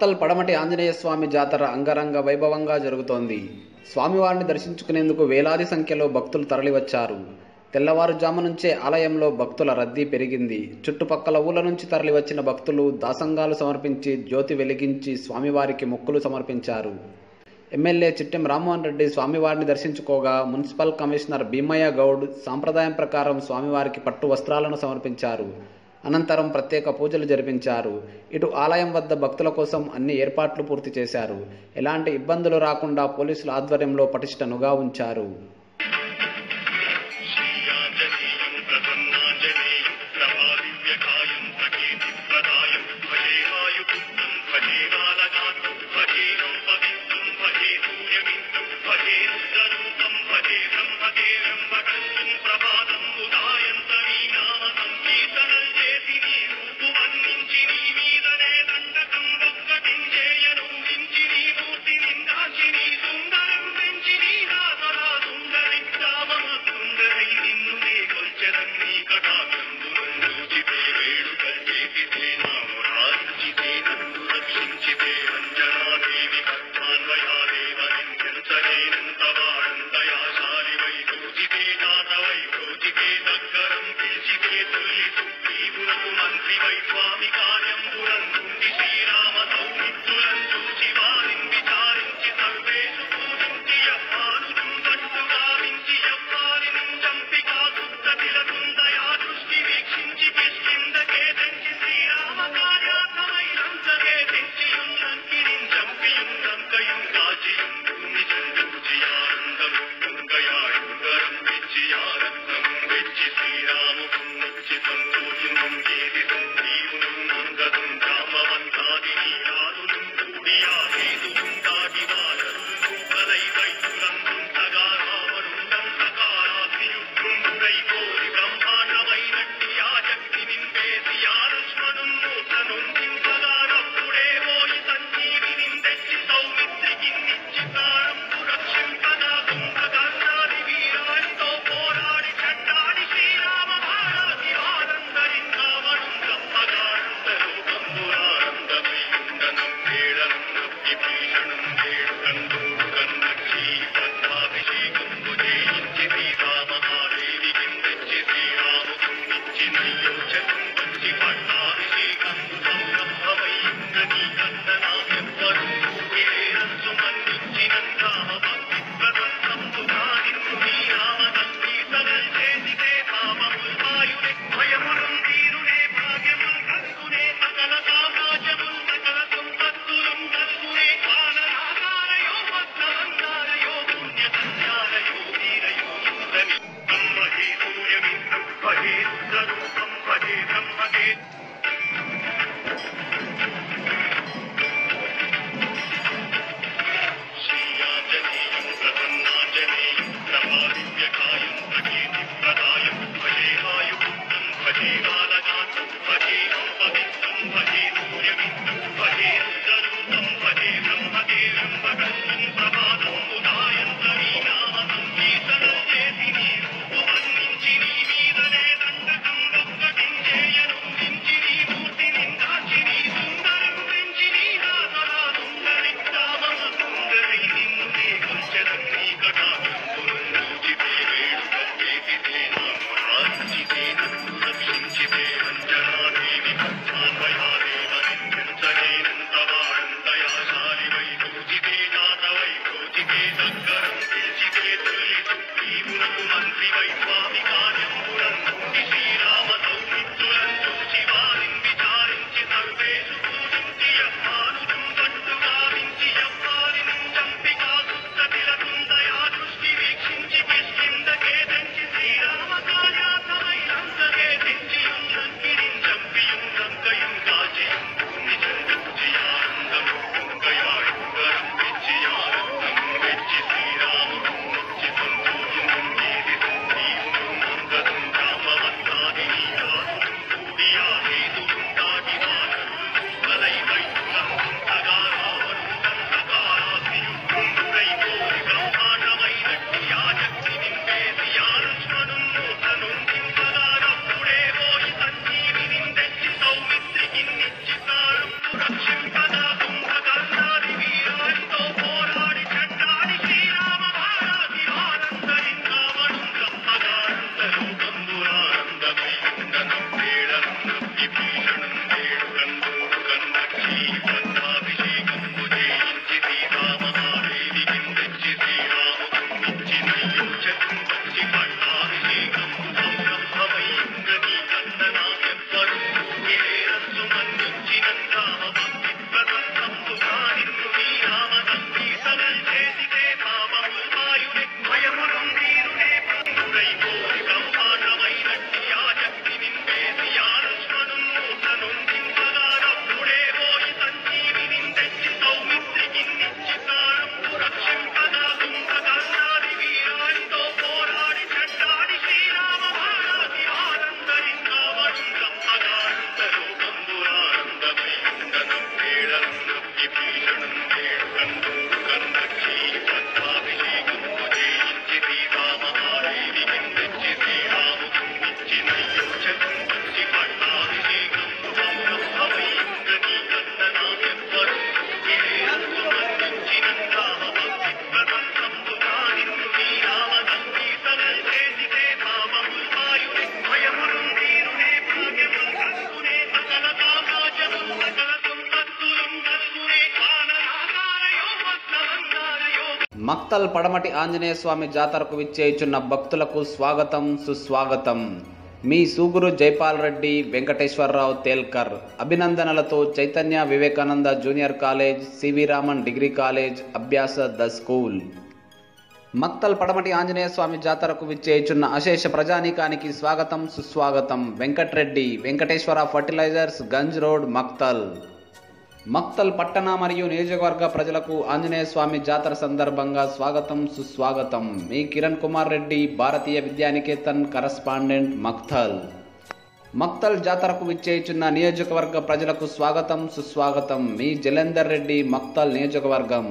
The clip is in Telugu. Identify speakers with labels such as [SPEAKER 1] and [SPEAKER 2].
[SPEAKER 1] మక్తల్ పడమటి ఆంజనేయ స్వామి జాతర అంగరంగ వైభవంగా జరుగుతోంది. స్వామివారిని దర్శించుకునేందుకు వేలాది సంఖ్యలో భక్తులు తరలివచ్చారు. తెల్లవారుజాము నుంచే ఆలయంలో భక్తుల రద్దీ పెరిగింది. చుట్టుపక్కల ఊళ్ళ నుంచి తరలివచ్చిన భక్తులు దాసంగాలు సమర్పించి జ్యోతి వెలిగించి స్వామివారికి మొక్కులు సమర్పించారు. ఎమ్మెల్యే చిట్టెం రామ్మోహన్ రెడ్డి స్వామివారిని దర్శించుకోగా మున్సిపల్ కమిషనర్ భీమయ్య గౌడ్ సాంప్రదాయం ప్రకారం స్వామివారికి పట్టు వస్త్రాలను సమర్పించారు. అనంతరం ప్రత్యేక పూజలు జరిపించారు. ఇటు ఆలయం వద్ద భక్తుల కోసం అన్ని ఏర్పాట్లు పూర్తి చేశారు. ఎలాంటి ఇబ్బందులు రాకుండా పోలీసుల ఆధ్వర్యంలో పటిష్ట నిఘా ఉంచారు. మక్తల్ పడమటి ఆంజనేయ స్వామి జాతరకు విచ్చేయుచున్న భక్తులకు స్వాగతం సుస్వాగతం. మీ సూగురు జైపాల్ రెడ్డి వెంకటేశ్వరరావు తేల్కర్. అభినందనలతో Chaitanya Vivekananda junior college, CV Raman degree college, Abhyasa the school. Makthal Padamati Anjaneya Swamy జాతరకు విచ్చేయుచున్న అశేష ప్రజానీకానికి స్వాగతం సుస్వాగతం. Venkatreddy Venkateswara fertilisers, Ganj road, Makthal. మక్తల్ పట్టణ మరియు నియోజకవర్గ ప్రజలకు ఆంజనేయ స్వామి జాతర సందర్భంగా స్వాగతం సుస్వాగతం. మీ కిరణ్ కుమార్ రెడ్డి, భారతీయ విద్యానికేతన్ కరస్పాండెంట్, మక్తల్. మక్తల్ జాతరకు విచ్చేయుచున్న నియోజకవర్గ ప్రజలకు స్వాగతం సుస్వాగతం. మీ జలేందర్ రెడ్డి, మక్తల్ నియోజకవర్గం.